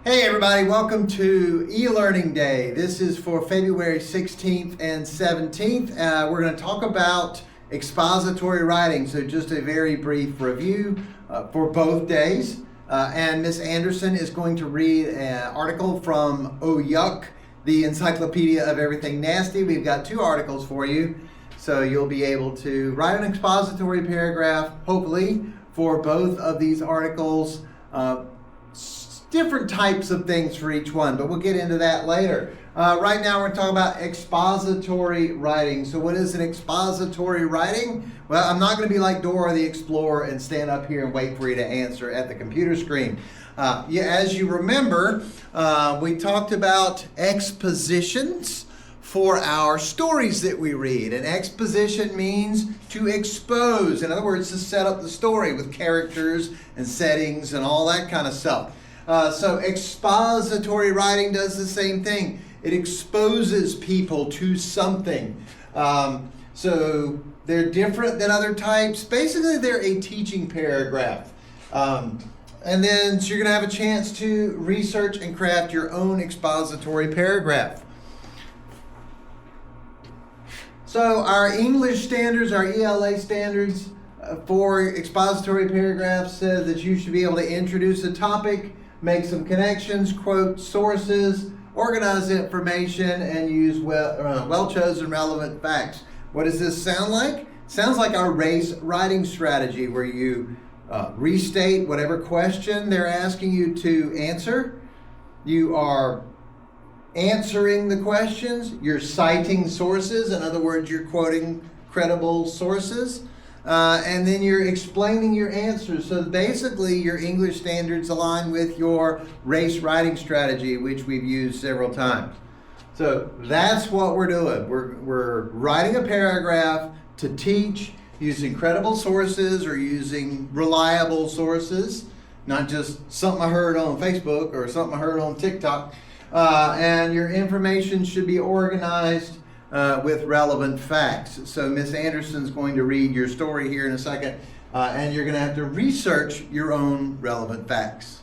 Hey everybody, welcome to e-learning day. This is for February 16th and 17th. We're going to talk about expository writing. So just a very brief review for both days. And Miss Anderson is going to read an article from Oh Yuck, the Encyclopedia of Everything Nasty. We've got two articles for you. So you'll be able to write an expository paragraph, hopefully, for both of these articles. Different types of things for each one, but we'll get into that later. Right now we're talking about expository writing. So what is an expository writing? Well, I'm not going to be like Dora the Explorer and stand up here and wait for you to answer at the computer screen. As you remember, we talked about expositions for our stories that we read. An exposition means to expose. In other words, to set up the story with characters and settings and all that kind of stuff. So expository writing does the same thing. It exposes people to something. So they're different than other types. Basically, they're a teaching paragraph. And then so you're going to have a chance to research and craft your own expository paragraph. So our English standards, our ELA standards for expository paragraphs says that you should be able to introduce a topic, make some connections, quote sources, organize information, and use well-chosen relevant facts. What does this sound like? Sounds like our race writing strategy, where you restate whatever question they're asking you to answer. You are answering the questions. You're citing sources. In other words, you're quoting credible sources. And then you're explaining your answers. So basically, your English standards align with your race writing strategy, which we've used several times. So that's what we're doing. We're writing a paragraph to teach using credible sources or using reliable sources, not just something I heard on Facebook or something I heard on TikTok. And your information should be organized with relevant facts. So Miss Anderson's going to read your story here in a second, and you're going to have to research your own relevant facts.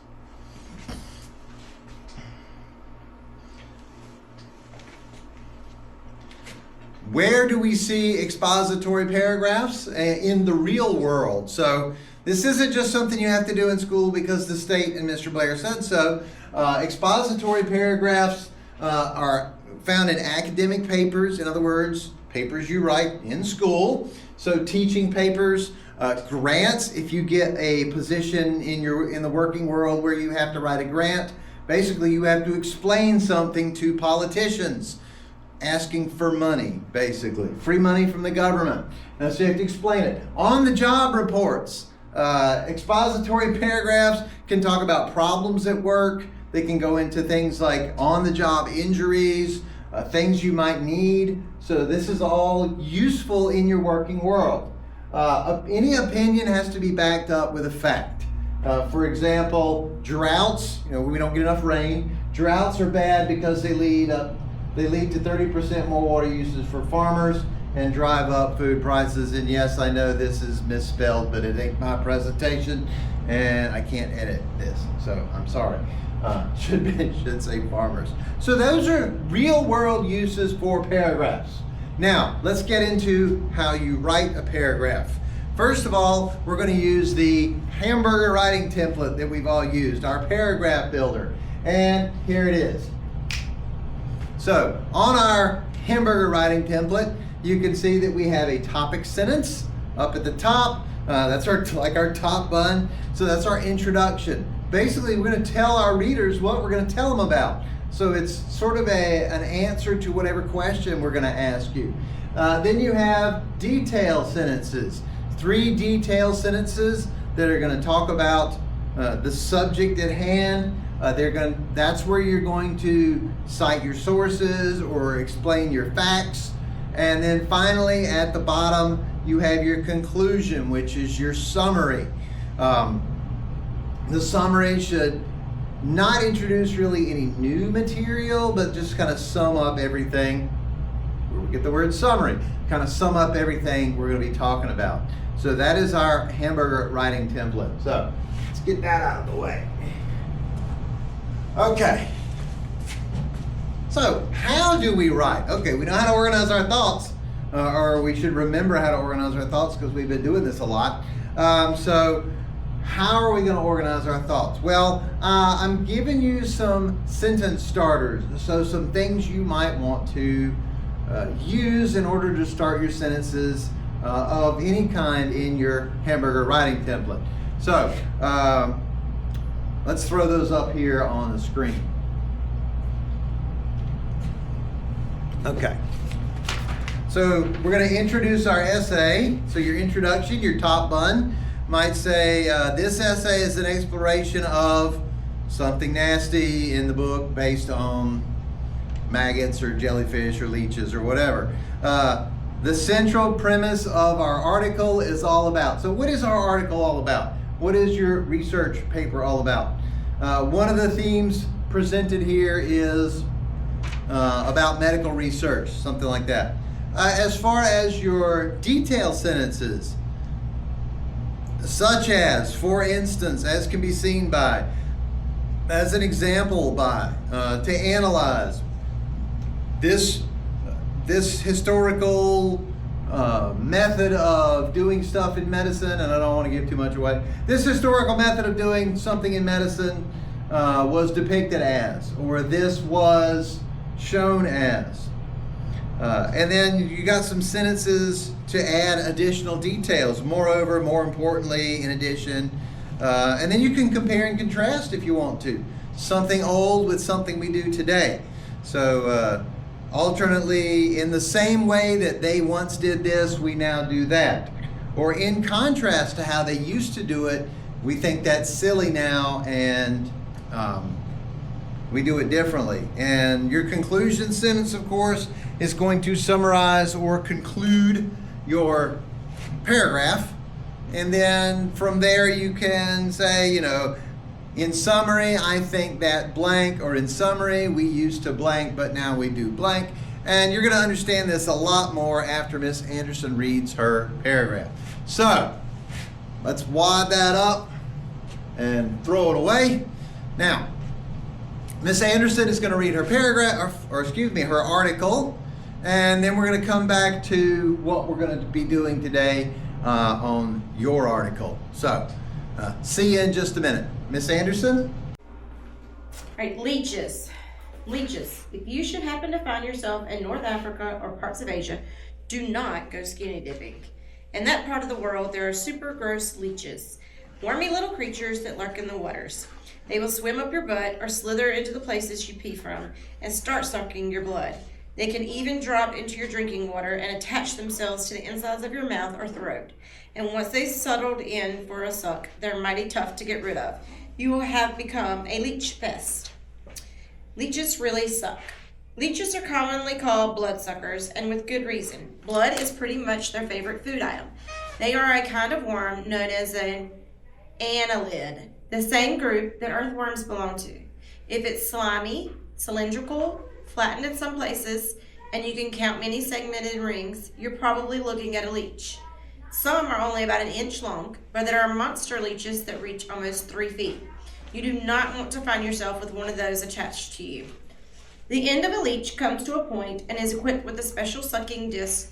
Where do we see expository paragraphs? In the real world. So this isn't just something you have to do in school because the state and Mr. Blair said so. Expository paragraphs are found in academic papers, in other words, papers you write in school. So teaching papers, grants, if you get a position in the working world where you have to write a grant, basically you have to explain something to politicians, asking for money, basically. Free money from the government. And so you have to explain it. On the job reports, expository paragraphs can talk about problems at work. They can go into things like on-the-job injuries, things you might need. So this is all useful in your working world. Any opinion has to be backed up with a fact. For example, droughts, we don't get enough rain. Droughts are bad because they lead to 30% more water uses for farmers and drive up food prices. And yes, I know this is misspelled, but it ain't my presentation and I can't edit this, so I'm sorry. Should say farmers. So those are real world uses for paragraphs. Now, let's get into how you write a paragraph. First of all, we're going to use the hamburger writing template that we've all used, our paragraph builder. And here it is. So on our hamburger writing template, you can see that we have a topic sentence up at the top. That's our top button. So that's our introduction. Basically, we're going to tell our readers what we're going to tell them about. So it's sort of an answer to whatever question we're going to ask you. Then you have detail sentences. 3 detail sentences that are going to talk about the subject at hand. That's where you're going to cite your sources or explain your facts. And then finally, at the bottom, you have your conclusion, which is your summary. The summary should not introduce really any new material, but just kind of sum up everything. We get the word summary, kind of sum up everything we're going to be talking about. So that is our hamburger writing template. So let's get that out of the way. Okay. So, how do we write? Okay, we know how to organize our thoughts, or we should remember how to organize our thoughts because we've been doing this a lot. So, how are we going to organize our thoughts? Well, I'm giving you some sentence starters, so some things you might want to use in order to start your sentences of any kind in your hamburger writing template. So, let's throw those up here on the screen. Okay. So we're going to introduce our essay. So your introduction, your top bun might say, this essay is an exploration of something nasty in the book based on maggots or jellyfish or leeches or whatever. The central premise of our article is all about. So what is our article all about? What is your research paper all about? One of the themes presented here is about medical research, something like that. As far as your detailed sentences, such as, for instance, as can be seen by, as an example by, to analyze, this historical method of doing stuff in medicine, and I don't want to give too much away, this historical method of doing something in medicine was depicted as, or this was shown as. And then you got some sentences to add additional details, moreover, more importantly, in addition. And then you can compare and contrast if you want to. Something old with something we do today. So alternately, in the same way that they once did this, we now do that. Or in contrast to how they used to do it, we think that's silly now, and we do it differently. And your conclusion sentence, of course, is going to summarize or conclude your paragraph. And then from there you can say, in summary, I think that blank, or in summary, we used to blank, but now we do blank. And you're going to understand this a lot more after Miss Anderson reads her paragraph. So, let's wad that up and throw it away. Now, Miss Anderson is going to read her paragraph, or her article, and then we're going to come back to what we're going to be doing today on your article. So, see you in just a minute. Miss Anderson? All right, leeches. Leeches. If you should happen to find yourself in North Africa or parts of Asia, do not go skinny dipping. In that part of the world, there are super gross leeches, wormy little creatures that lurk in the waters. They will swim up your butt or slither into the places you pee from and start sucking your blood. They can even drop into your drinking water and attach themselves to the insides of your mouth or throat. And once they've settled in for a suck, they're mighty tough to get rid of. You will have become a leech pest. Leeches really suck. Leeches are commonly called bloodsuckers, and with good reason. Blood is pretty much their favorite food item. They are a kind of worm known as an annelid, the same group that earthworms belong to. If it's slimy, cylindrical, flattened in some places, and you can count many segmented rings, you're probably looking at a leech. Some are only about 1 inch long, but there are monster leeches that reach almost 3 feet. You do not want to find yourself with one of those attached to you. The end of a leech comes to a point and is equipped with a special sucking disc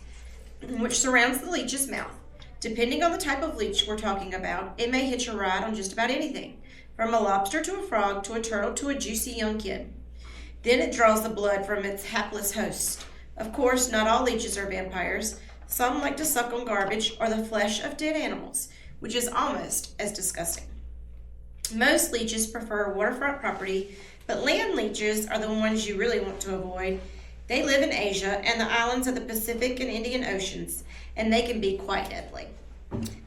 which surrounds the leech's mouth. Depending on the type of leech we're talking about, it may hitch a ride on just about anything, from a lobster to a frog to a turtle to a juicy young kid. Then it draws the blood from its hapless host. Of course, not all leeches are vampires. Some like to suck on garbage or the flesh of dead animals, which is almost as disgusting. Most leeches prefer waterfront property, but land leeches are the ones you really want to avoid. They live in Asia and the islands of the Pacific and Indian Oceans, and they can be quite deadly.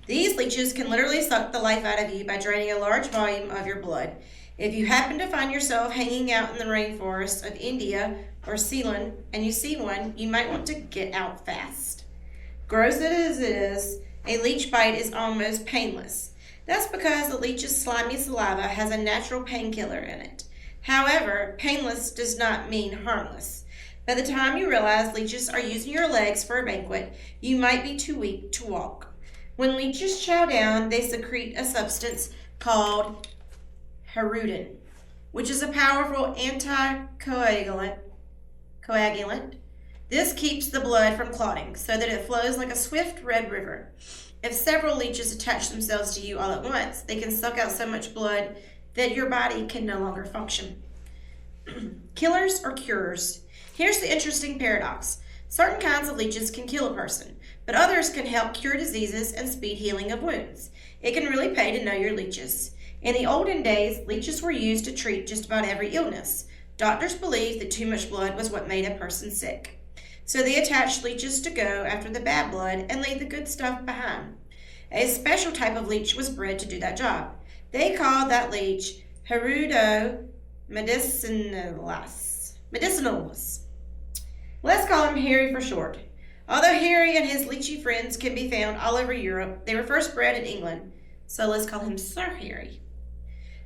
These leeches can literally suck the life out of you by draining a large volume of your blood. If you happen to find yourself hanging out in the rainforest of India or Ceylon and you see one, you might want to get out fast. Gross as it is, a leech bite is almost painless. That's because the leech's slimy saliva has a natural painkiller in it. However, painless does not mean harmless. By the time you realize leeches are using your legs for a banquet, you might be too weak to walk. When leeches chow down, they secrete a substance called hirudin. which is a powerful anticoagulant. This keeps the blood from clotting so that it flows like a swift red river. If several leeches attach themselves to you all at once, they can suck out so much blood that your body can no longer function. Killers or cures? Here's the interesting paradox. Certain kinds of leeches can kill a person, but others can help cure diseases and speed healing of wounds. It can really pay to know your leeches. In the olden days, leeches were used to treat just about every illness. Doctors believed that too much blood was what made a person sick. So they attached leeches to go after the bad blood and leave the good stuff behind. A special type of leech was bred to do that job. They called that leech Herudo medicinalis. Let's call him Harry for short. Although Harry and his leechy friends can be found all over Europe, they were first bred in England, so let's call him Sir Harry.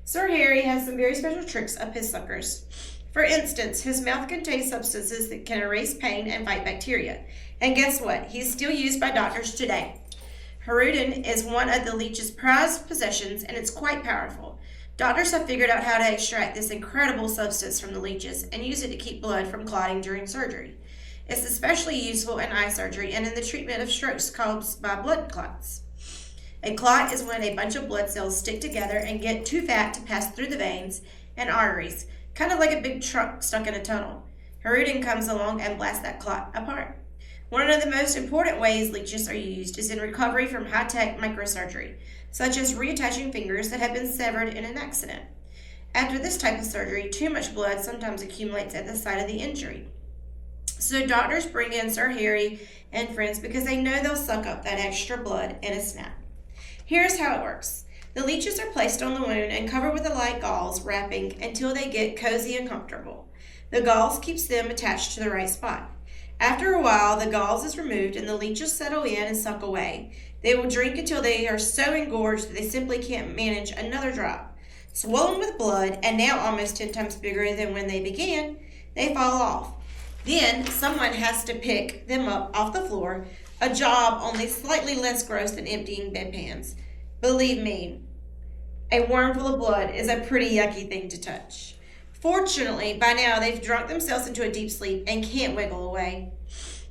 Sir Harry has some very special tricks up his suckers. For instance, his mouth contains substances that can erase pain and fight bacteria. And guess what? He's still used by doctors today. Herudin is one of the leech's prized possessions, and it's quite powerful. Doctors have figured out how to extract this incredible substance from the leeches and use it to keep blood from clotting during surgery. It's especially useful in eye surgery and in the treatment of strokes caused by blood clots. A clot is when a bunch of blood cells stick together and get too fat to pass through the veins and arteries, kind of like a big truck stuck in a tunnel. Herudin comes along and blasts that clot apart. One of the most important ways leeches are used is in recovery from high-tech microsurgery, such as reattaching fingers that have been severed in an accident. After this type of surgery, too much blood sometimes accumulates at the site of the injury. So doctors bring in Sir Harry and friends because they know they'll suck up that extra blood in a snap. Here's how it works. The leeches are placed on the wound and covered with a light gauze wrapping until they get cozy and comfortable. The gauze keeps them attached to the right spot. After a while, the gauze is removed and the leeches settle in and suck away. They will drink until they are so engorged that they simply can't manage another drop. Swollen with blood, and now almost 10 times bigger than when they began, they fall off. Then someone has to pick them up off the floor, a job only slightly less gross than emptying bedpans. Believe me, a worm full of blood is a pretty yucky thing to touch. Fortunately, by now they've drunk themselves into a deep sleep and can't wiggle away.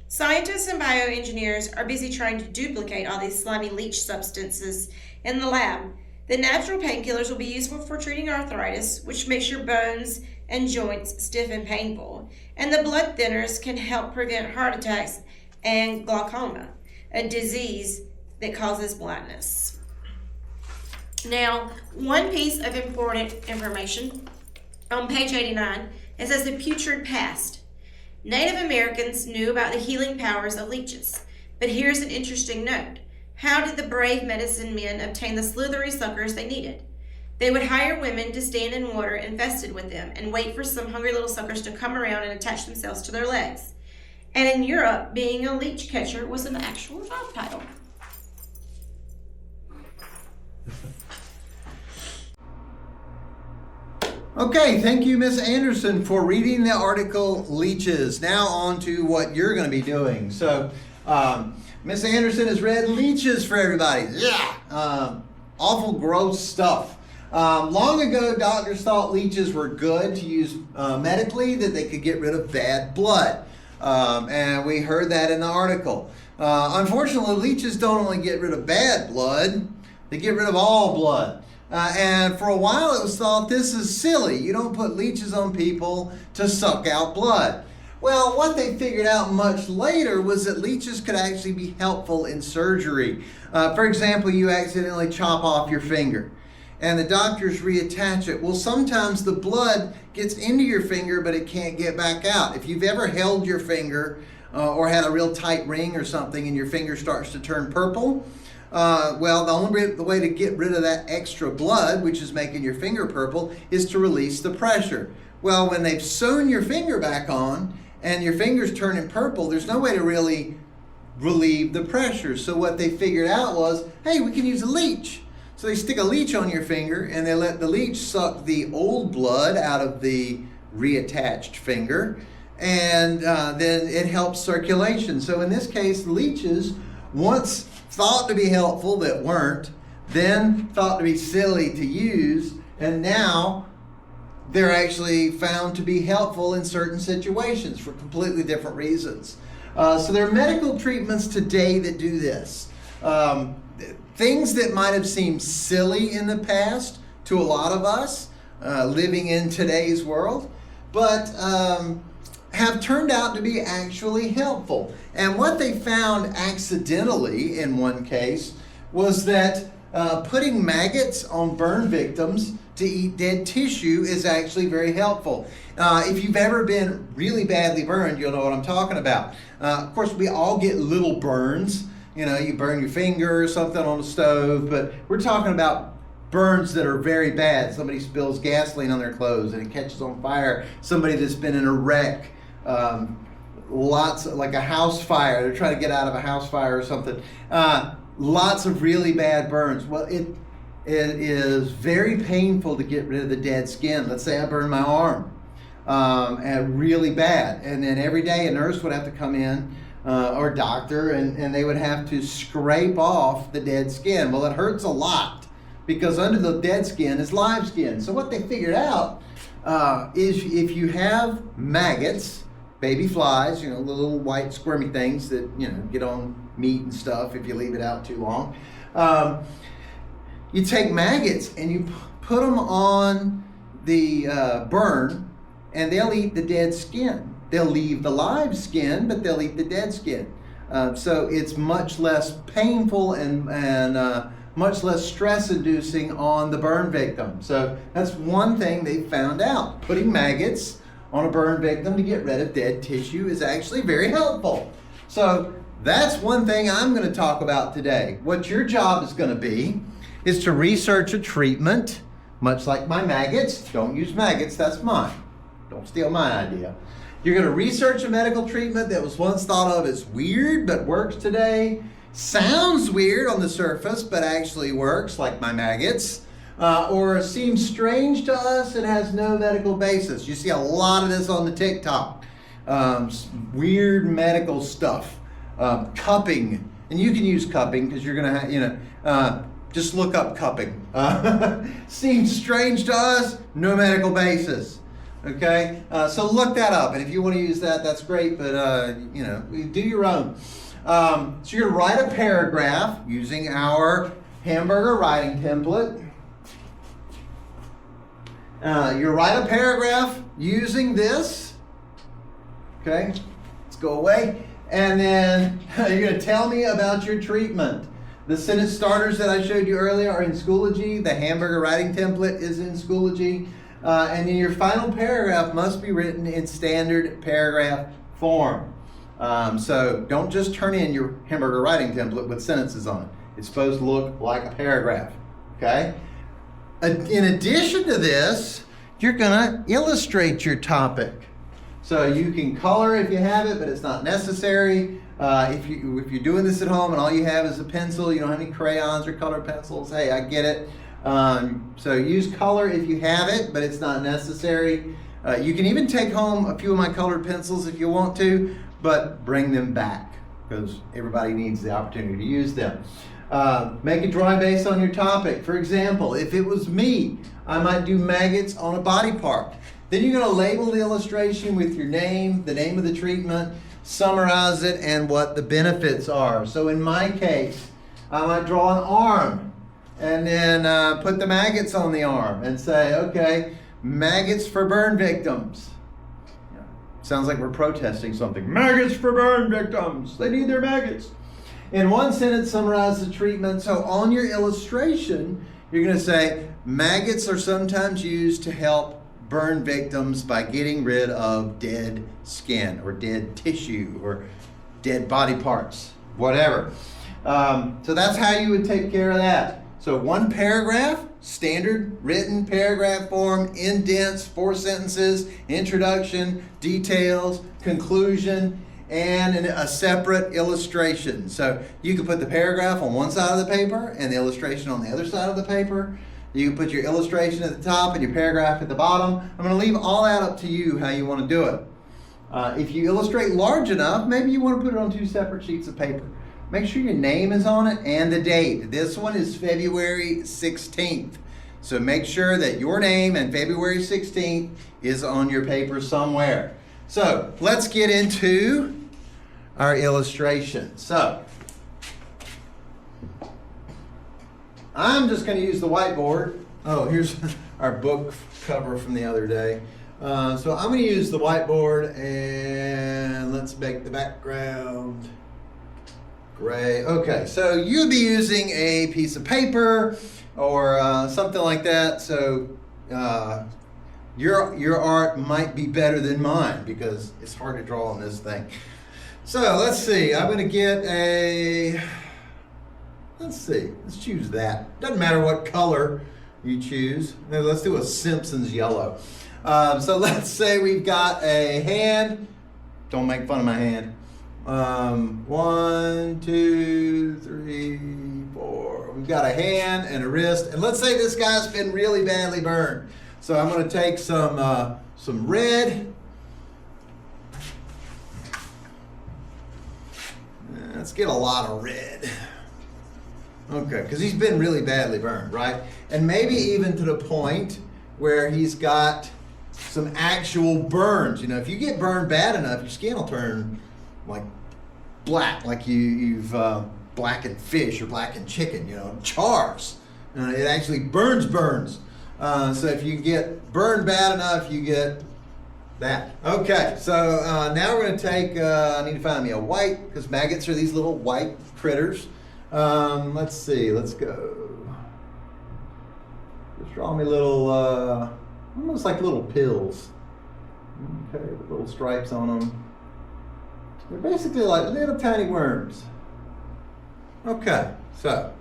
Scientists and bioengineers are busy trying to duplicate all these slimy leech substances in the lab. The natural painkillers will be useful for treating arthritis, which makes your bones and joints stiff and painful. And the blood thinners can help prevent heart attacks and glaucoma, a disease that causes blindness. Now, one piece of important information on page 89, it says the putrid past. Native Americans knew about the healing powers of leeches, but here's an interesting note. How did the brave medicine men obtain the slithery suckers they needed? They would hire women to stand in water infested with them and wait for some hungry little suckers to come around and attach themselves to their legs. And in Europe, being a leech catcher was an actual job title. Okay, thank you, Miss Anderson, for reading the article Leeches. Now on to what you're going to be doing. So, Miss Anderson has read Leeches for everybody. Yeah, awful gross stuff. Long ago, doctors thought leeches were good to use medically, that they could get rid of bad blood. And we heard that in the article. Unfortunately, leeches don't only get rid of bad blood, they get rid of all blood. And for a while it was thought this is silly. You don't put leeches on people to suck out blood. Well, what they figured out much later was that leeches could actually be helpful in surgery. For example, you accidentally chop off your finger and the doctors reattach it. Well, sometimes the blood gets into your finger, but it can't get back out. If you've ever held your finger or had a real tight ring or something and your finger starts to turn purple, well, the way to get rid of that extra blood, which is making your finger purple, is to release the pressure. Well, when they've sewn your finger back on and your finger's turning purple, there's no way to really relieve the pressure. So what they figured out was, hey, we can use a leech. So they stick a leech on your finger and they let the leech suck the old blood out of the reattached finger, and then it helps circulation. So in this case, leeches, once thought to be helpful that weren't, then thought to be silly to use, and now they're actually found to be helpful in certain situations for completely different reasons. So there are medical treatments today that do this. Things that might have seemed silly in the past to a lot of us living in today's world, but have turned out to be actually helpful. And what they found accidentally in one case was that putting maggots on burn victims to eat dead tissue is actually very helpful. If you've ever been really badly burned, you'll know what I'm talking about. Of course, we all get little burns. You know, you burn your finger or something on the stove, but we're talking about burns that are very bad. Somebody spills gasoline on their clothes and it catches on fire. Somebody that's been in a wreck. Like a house fire. They're trying to get out of a house fire or something. Lots of really bad burns. Well, it is very painful to get rid of the dead skin. Let's say I burn my arm and really bad. And then every day a nurse would have to come in or a doctor and they would have to scrape off the dead skin. Well, it hurts a lot because under the dead skin is live skin. So what they figured out is if you have maggots, baby flies, you know, the little white squirmy things that, you know, get on meat and stuff if you leave it out too long. You take maggots and you put them on the burn and they'll eat the dead skin. They'll leave the live skin, but they'll eat the dead skin. So it's much less painful and much less stress-inducing on the burn victim. So that's one thing they found out. Putting maggots on a burn victim to get rid of dead tissue is actually very helpful. So that's one thing I'm going to talk about today. What your job is going to be is to research a treatment, much like my maggots. Don't use maggots, that's mine. Don't steal my idea. You're going to research a medical treatment that was once thought of as weird but works today. Sounds weird on the surface but actually works, like my maggots. Or seems strange to us and has no medical basis. You see a lot of this on the TikTok. Weird medical stuff. Cupping. And you can use cupping because you're going to have, you know, just look up cupping. Seems strange to us, no medical basis. Okay? So look that up. And if you want to use that, that's great. But, you know, do your own. So you're going to write a paragraph using our hamburger writing template. You write a paragraph using this. Okay, let's go away. And then you're going to tell me about your treatment. The sentence starters that I showed you earlier are in Schoology. The hamburger writing template is in Schoology. And then your final paragraph must be written in standard paragraph form. So don't just turn in your hamburger writing template with sentences on it. It's supposed to look like a paragraph. Okay? In addition to this, you're going to illustrate your topic. So you can color if you have it, but it's not necessary. If you're doing this at home and all you have is a pencil, you don't have any crayons or colored pencils, hey, I get it. So use color if you have it, but it's not necessary. You can even take home a few of my colored pencils if you want to, but bring them back because everybody needs the opportunity to use them. Make a drawing based on your topic. For example, if it was me, I might do maggots on a body part. Then you're going to label the illustration with your name, the name of the treatment, summarize it, and what the benefits are. So in my case, I might draw an arm and then put the maggots on the arm and say, okay, maggots for burn victims. Sounds like we're protesting something. Maggots for burn victims. They need their maggots. In one sentence, summarize the treatment. So on your illustration, you're going to say, maggots are sometimes used to help burn victims by getting rid of dead skin or dead tissue or dead body parts, whatever. So that's how you would take care of that. So one paragraph, standard written paragraph form, indents, 4 sentences, introduction, details, conclusion, and a separate illustration. So you can put the paragraph on one side of the paper and the illustration on the other side of the paper. You can put your illustration at the top and your paragraph at the bottom. I'm going to leave all that up to you how you want to do it. If you illustrate large enough, maybe you want to put it on 2 separate sheets of paper. Make sure your name is on it and the date. This one is February 16th. So make sure that your name and February 16th is on your paper somewhere. So let's get into our illustration. So I'm just going to use the whiteboard. Oh, here's our book cover from the other day. So I'm going to use the whiteboard, and let's make the background gray. Okay, so you'd be using a piece of paper or something like that. So your art might be better than mine because it's hard to draw on this thing. So let's see. I'm going to get a. Let's see. Let's choose that. Doesn't matter what color you choose. No, let's do a Simpsons yellow. So let's say we've got a hand. Don't make fun of my hand. 1, 2, 3, 4. We've got a hand and a wrist. And let's say this guy's been really badly burned. So I'm going to take some red. Let's get a lot of red. Okay, because he's been really badly burned, right? And maybe even to the point where he's got some actual burns. You know, if you get burned bad enough, your skin will turn like black, like you've blackened fish or blackened chicken, you know, chars. It actually burns. So if you get burned bad enough, you get that. Okay, so now we're going to take, I need to find me a white, because maggots are these little white critters. Let's see, let's go. Just draw me little, almost like little pills. Okay, with little stripes on them. They're basically like little tiny worms. Okay, so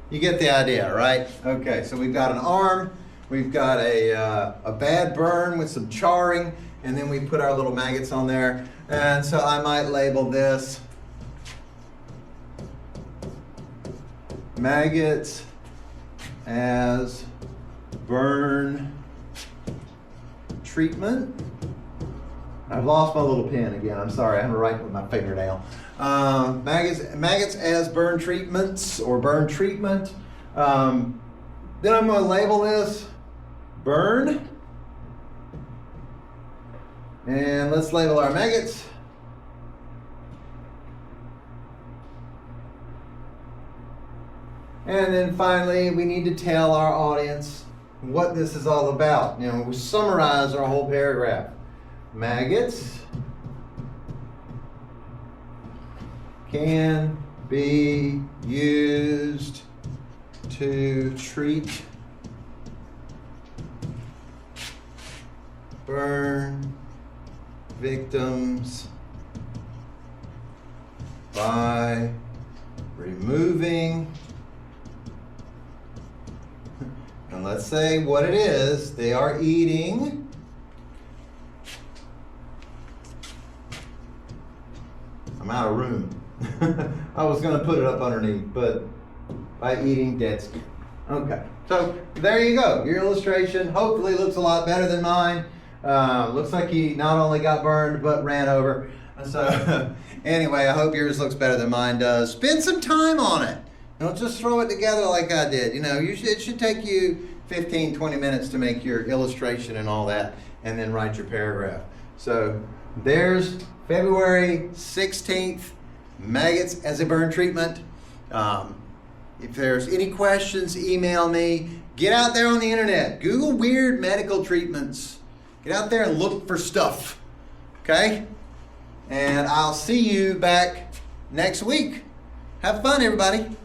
you get the idea, right? Okay, so we've got an arm, we've got a bad burn with some charring, and then we put our little maggots on there. And so I might label this maggots as burn treatment. I've lost my little pen again. I'm sorry. I have to write with my fingernail. Maggots as burn treatments or burn treatment. Then I'm going to label this burn. And let's label our maggots. And then finally, we need to tell our audience what this is all about. You know, we summarize our whole paragraph. Maggots can be used to treat burn victims by removing, and let's say what it is, they are eating I'm out of room. I was going to put it up underneath, but by eating dead skin. Okay, so there you go. Your illustration hopefully looks a lot better than mine. Looks like he not only got burned, but ran over. So anyway, I hope yours looks better than mine does. Spend some time on it. Don't just throw it together like I did. You know, it should take you 15, 20 minutes to make your illustration and all that, and then write your paragraph. So there's February 16th, maggots as a burn treatment. If there's any questions, email me. Get out there on the internet. Google weird medical treatments. Get out there and look for stuff. Okay? And I'll see you back next week. Have fun, everybody.